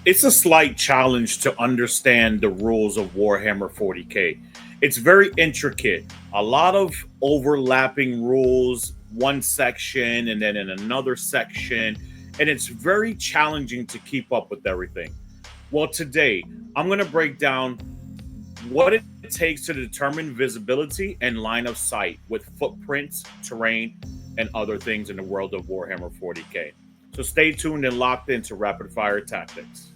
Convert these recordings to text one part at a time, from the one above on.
It's a slight challenge to understand the rules of Warhammer 40K. It's very intricate, a lot of overlapping rules, one section and then in another section, and it's very challenging to keep up with everything. Well, today I'm going to break down what it takes to determine visibility and line of sight with footprints, terrain, and other things in the world of Warhammer 40K. So stay tuned and locked into Rapid Fire Tactics.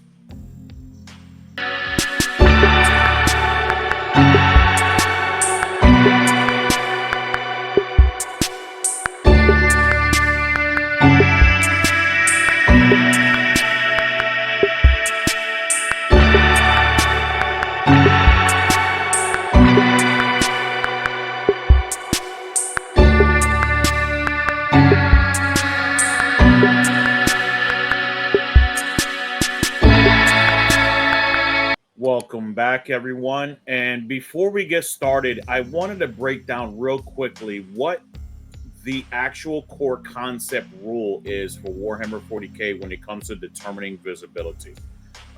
Welcome back, everyone. And before we get started, I wanted to break down real quickly what the actual core concept rule is for Warhammer 40K when it comes to determining visibility.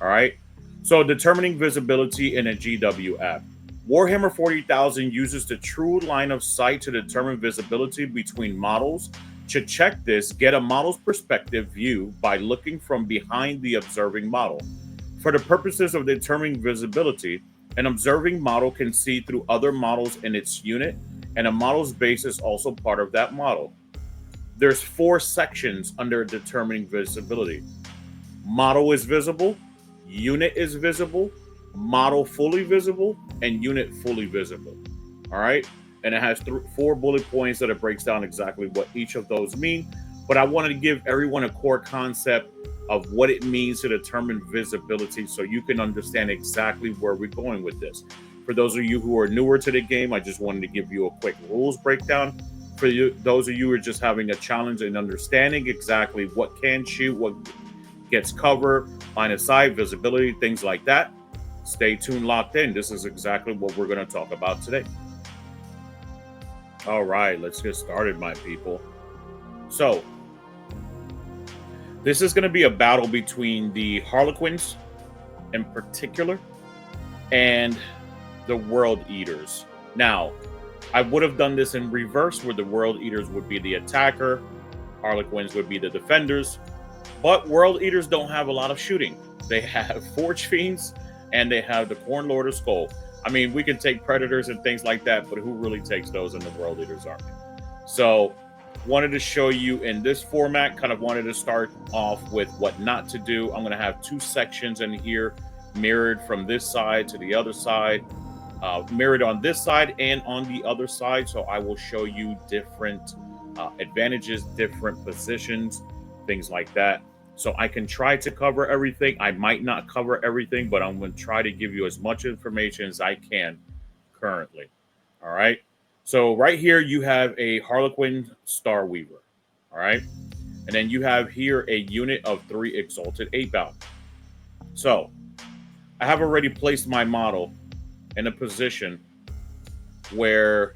All right. So, determining visibility in a GW app. Warhammer 40,000 uses the true line of sight to determine visibility between models. To check this, get a model's perspective view by looking from behind the observing model. For the purposes of determining visibility, an observing model can see through other models in its unit, and a model's base is also part of that model. There's 4 sections under determining visibility. Model is visible, unit is visible, model fully visible, and unit fully visible. All right? And it has 4 bullet points that it breaks down exactly what each of those mean. But I wanted to give everyone a core concept of what it means to determine visibility so you can understand exactly where we're going with this. For those of you who are newer to the game, I just wanted to give you a quick rules breakdown. For you, those of you who are just having a challenge in understanding exactly what can shoot, what gets cover, line of sight, visibility, things like that, stay tuned, locked in. This is exactly what we're going to talk about today. All right, let's get started, my people. So, this is going to be a battle between the Harlequins in particular and the World Eaters. Now, I would have done this in reverse where the World Eaters would be the attacker, Harlequins would be the defenders, but World Eaters don't have a lot of shooting. They have Forge Fiends and they have the Corn Lord of Skull. I mean, we can take Predators and things like that, but who really takes those in the World Eaters army? So, wanted to show you in this format, kind of wanted to start off with what not to do. I'm going to have 2 sections in here mirrored from this side to the other side, mirrored on this side and on the other side. So I will show you different advantages, different positions, things like that. So I can try to cover everything. I might not cover everything, but I'm going to try to give you as much information as I can currently. All right. So right here, you have a Harlequin Star Weaver, all right? And then you have here a unit of 3 Exalted 8-bound. So I have already placed my model in a position where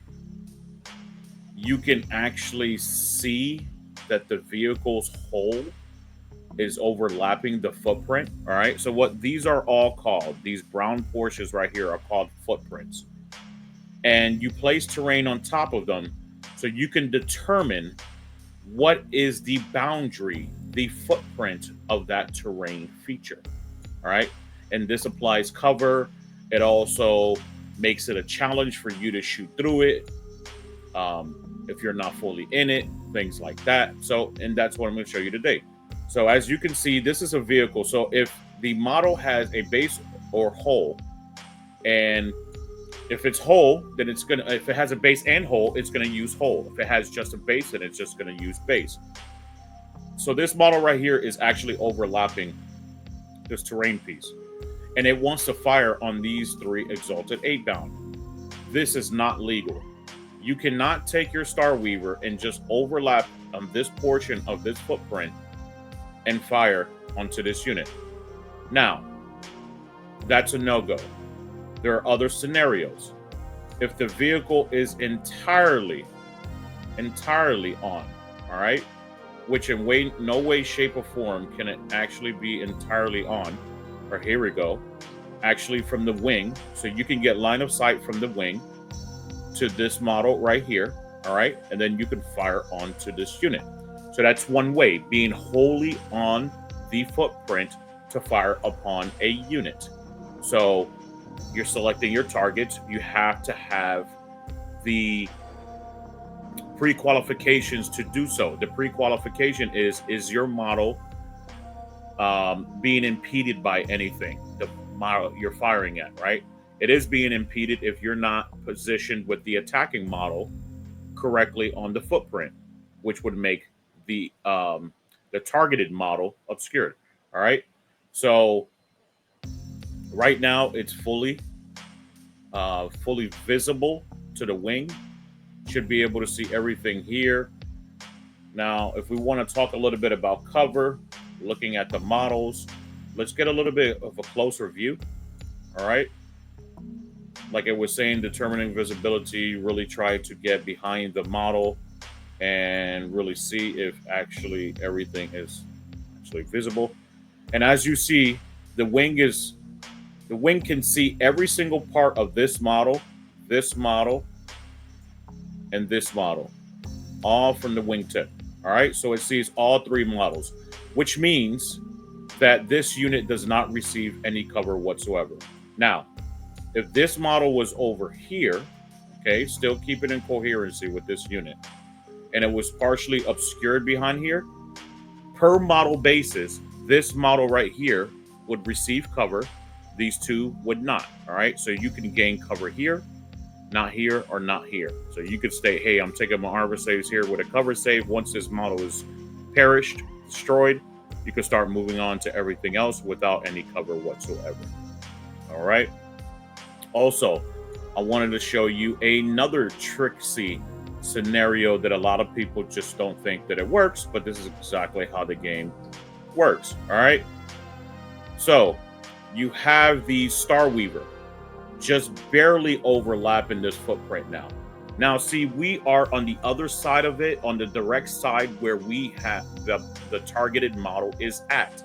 you can actually see that the vehicle's hull is overlapping the footprint, all right? So what these are all called, these brown portions right here are called footprints. And you place terrain on top of them so you can determine what is the boundary, the footprint of that terrain feature. All right. And this applies cover. It also makes it a challenge for you to shoot through it if you're not fully in it, things like that. So, and that's what I'm going to show you today. So as you can see, this is a vehicle. So if the model has a base or hull, and if it's hull, then it's going to, if it has a base and hull, it's going to use hull. If it has just a base, then it's just going to use base. So this model right here is actually overlapping this terrain piece. And it wants to fire on these 3 Exalted 8-bound. This is not legal. You cannot take your Star Weaver and just overlap on this portion of this footprint and fire onto this unit. Now, that's a no-go. There are other scenarios. If the vehicle is entirely on, all right, which in no way, shape, or form can it actually be entirely on. or here we go, actually from the wing. So you can get line of sight from the wing to this model right here, all right? And then you can fire onto this unit. So that's one way, being wholly on the footprint to fire upon a unit. So you're selecting your targets. You have to have the pre-qualifications to do so. The pre-qualification is your model being impeded by anything, the model you're firing at, right? It is being impeded if you're not positioned with the attacking model correctly on the footprint, which would make the targeted model obscured. All right. So right now it's fully visible to the wing. Should be able to see everything here. Now, if we want to talk a little bit about cover, looking at the models, let's get a little bit of a closer view. All right. Like I was saying, determining visibility, really try to get behind the model and really see if actually everything is actually visible. And as you see, the wing can see every single part of this model, and this model, all from the wingtip. All right, so it sees all three models, which means that this unit does not receive any cover whatsoever. Now, if this model was over here, okay, still keep it in coherency with this unit, and it was partially obscured behind here, per model basis, this model right here would receive cover. These two would not. All right, so you can gain cover here, not here, or not here. So you could state, hey, I'm taking my armor saves here with a cover save. Once this model is perished, destroyed, you can start moving on to everything else without any cover whatsoever. All right. Also, I wanted to show you another tricksy scenario that a lot of people just don't think that it works, but this is exactly how the game works. All right. So you have the Star Weaver just barely overlapping this footprint now. Now, see, we are on the other side of it, on the direct side where we have the targeted model is at.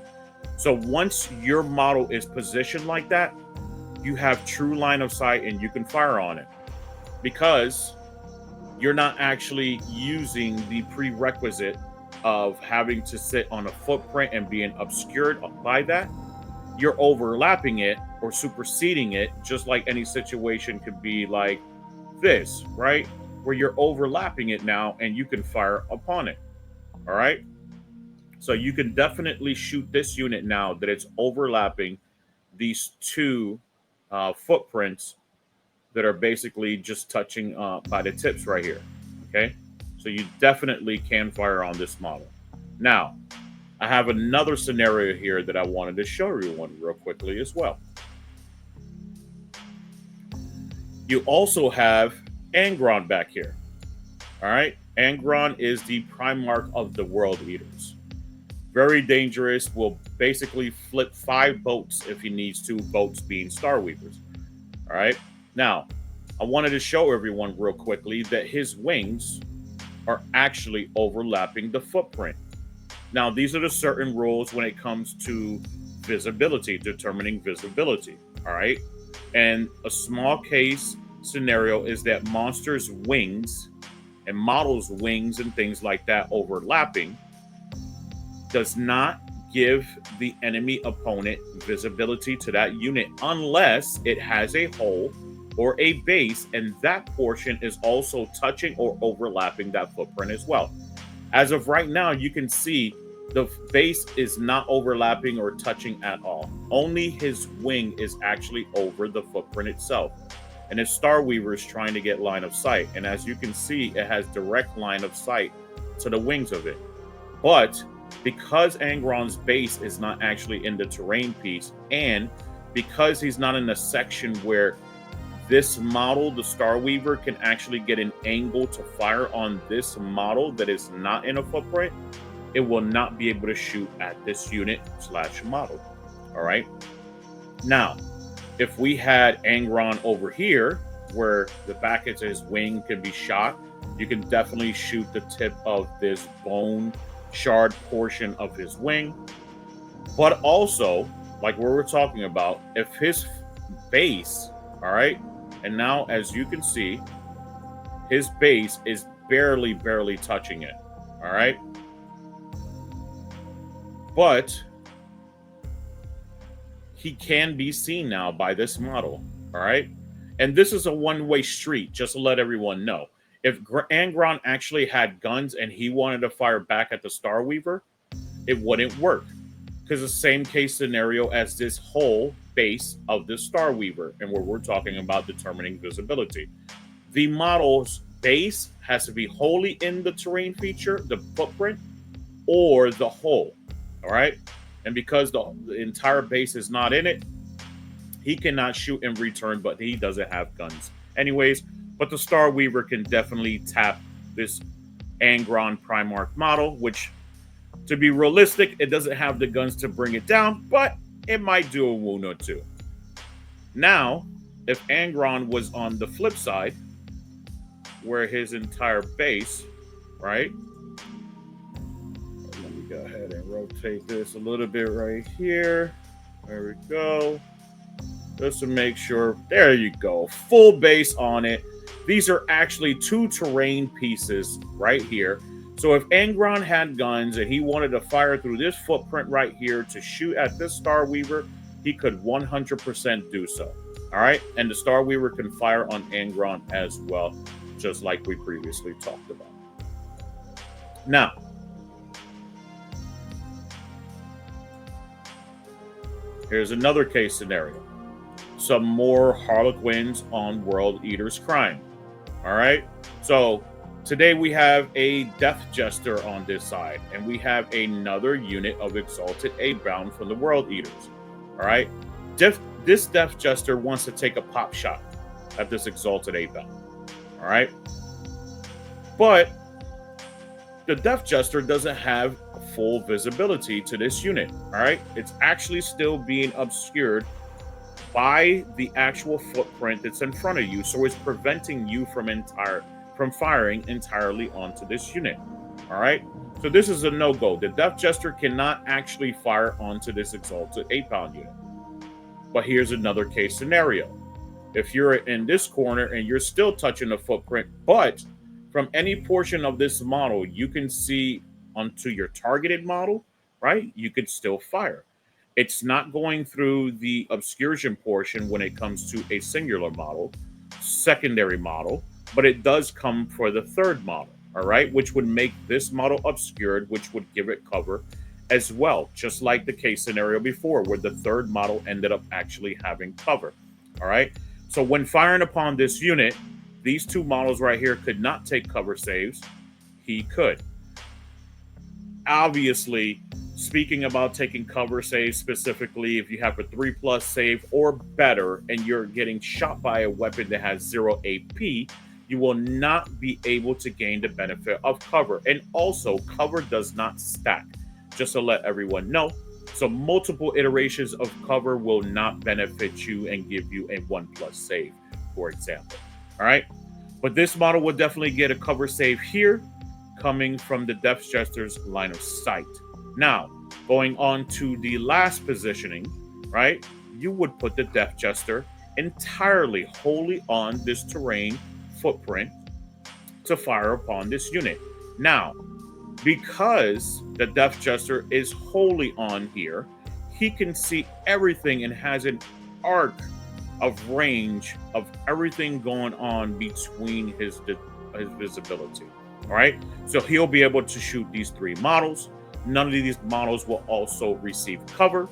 So once your model is positioned like that, you have true line of sight and you can fire on it, because you're not actually using the prerequisite of having to sit on a footprint and being obscured by that. You're overlapping it or superseding it, just like any situation could be like this, right? Where you're overlapping it now and you can fire upon it. All right. So you can definitely shoot this unit now that it's overlapping these two footprints that are basically just touching by the tips right here. Okay. So you definitely can fire on this model. Now, I have another scenario here that I wanted to show everyone real quickly as well. You also have Angron back here. All right. Angron is the Primarch of the World Eaters. Very dangerous. Will basically flip 5 boats if he needs to, boats being Star Weavers. All right. Now, I wanted to show everyone real quickly that his wings are actually overlapping the footprint. Now, these are the certain rules when it comes to visibility, determining visibility. All right. And a small case scenario is that monsters' wings and models' wings and things like that overlapping does not give the enemy opponent visibility to that unit unless it has a hole or a base, and that portion is also touching or overlapping that footprint as well. As of right now, you can see the base is not overlapping or touching at all. Only his wing is actually over the footprint itself. And his Star Weaver is trying to get line of sight. And as you can see, it has direct line of sight to the wings of it. But because Angron's base is not actually in the terrain piece, and because he's not in a section where this model, the Star Weaver, can actually get an angle to fire on this model that is not in a footprint, it will not be able to shoot at this unit / model. All right. Now, if we had Angron over here, where the back of his wing can be shot, you can definitely shoot the tip of this bone shard portion of his wing. But also, like what we're talking about, if his base, all right, and now as you can see, his base is barely touching it, all right? But he can be seen now by this model, all right? And this is a one-way street, just to let everyone know. If Angron actually had guns and he wanted to fire back at the Star Weaver, it wouldn't work. Because the same case scenario as this whole base of the Star Weaver, and where we're talking about determining visibility. The model's base has to be wholly in the terrain feature, the footprint, or the whole, all right? And because the entire base is not in it, he cannot shoot in return, but he doesn't have guns anyways. But the Star Weaver can definitely tap this Angron Primarch model, which, to be realistic, it doesn't have the guns to bring it down, but it might do a wound or two. Now, if Angron was on the flip side, where his entire base, right? Let me go ahead and rotate this a little bit right here. There we go. Just to make sure. There you go. Full base on it. These are actually two terrain pieces right here. So if Angron had guns and he wanted to fire through this footprint right here to shoot at this Star Weaver, he could 100% do so. All right? And the Star Weaver can fire on Angron as well, just like we previously talked about. Now, here's another case scenario. Some more Harlequins on World Eater's Crime. All right? So today we have a Death Jester on this side, and we have another unit of Exalted A-Bound from the World Eaters. All right? This Death Jester wants to take a pop shot at this Exalted A-Bound. All right? But the Death Jester doesn't have full visibility to this unit. All right? It's actually still being obscured by the actual footprint that's in front of you, so it's preventing you from firing entirely onto this unit. All right, so this is a no-go. The Death Jester cannot actually fire onto this Exalted 8-pound unit. But here's another case scenario. If you're in this corner and you're still touching the footprint, but from any portion of this model you can see onto your targeted model, right, you could still fire. It's not going through the obscuration portion when it comes to a singular model, secondary model, but it does come for the third model, all right, which would make this model obscured, which would give it cover as well, just like the case scenario before, where the third model ended up actually having cover, all right? So when firing upon this unit, these two models right here could not take cover saves. He could. Obviously, speaking about taking cover saves specifically, if you have a 3+ save or better and you're getting shot by a weapon that has 0 AP, you will not be able to gain the benefit of cover. And also, cover does not stack, just to let everyone know. So multiple iterations of cover will not benefit you and give you a 1+ save, for example. All right? But this model will definitely get a cover save here, coming from the Death Jester's line of sight. Now, going on to the last positioning, right? You would put the Death Jester entirely wholly on this terrain footprint to fire upon this unit. Now, because the Death Jester is wholly on here, he can see everything and has an arc of range of everything going on between his visibility. All right, so he'll be able to shoot these three models. None of these models will also receive cover.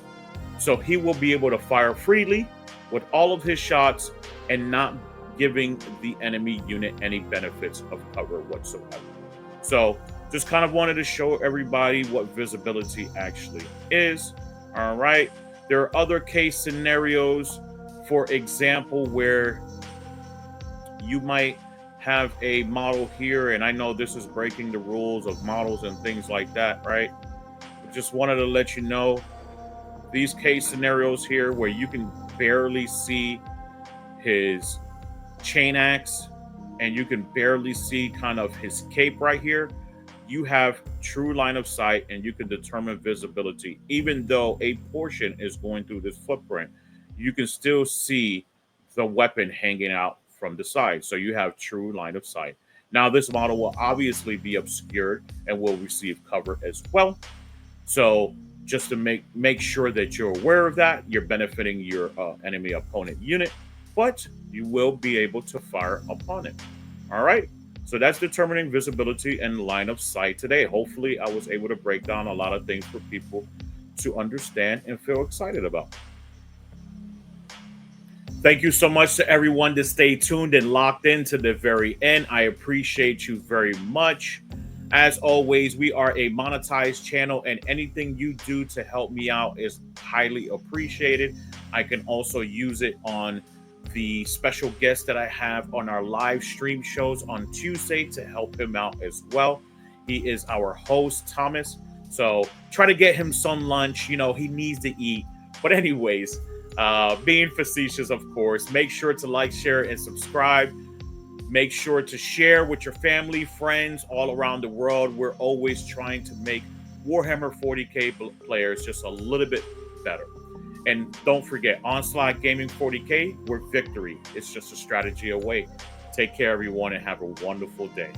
So he will be able to fire freely with all of his shots and not giving the enemy unit any benefits of cover whatsoever. So just kind of wanted to show everybody what visibility actually is. All right, there are other case scenarios, for example, where you might have a model here, and I know this is breaking the rules of models and things like that, right? But just wanted to let you know these case scenarios here where you can barely see his chain axe and you can barely see kind of his cape right here. you have true line of sight and you can determine visibility. Even though a portion is going through this footprint, you can still see the weapon hanging out from the side. So you have true line of sight. Now, this model will obviously be obscured and will receive cover as well. So just to make sure that you're aware of that, you're benefiting your enemy opponent unit, but you will be able to fire upon it. All right. So that's determining visibility and line of sight today. Hopefully, I was able to break down a lot of things for people to understand and feel excited about. Thank you so much to everyone to stay tuned and locked in to the very end. I appreciate you very much. As always, we are a monetized channel, and anything you do to help me out is highly appreciated. I can also use it on the special guest that I have on our live stream shows on Tuesday to help him out as well. He is our host, Thomas. So try to get him some lunch. You know, he needs to eat. But, anyways, being facetious, of course, make sure to like, share, and subscribe. Make sure to share with your family, friends all around the world. We're always trying to make Warhammer 40K players just a little bit better. And don't forget, Onslaught Gaming 40K, where victory is just a strategy away. Take care, everyone, and have a wonderful day.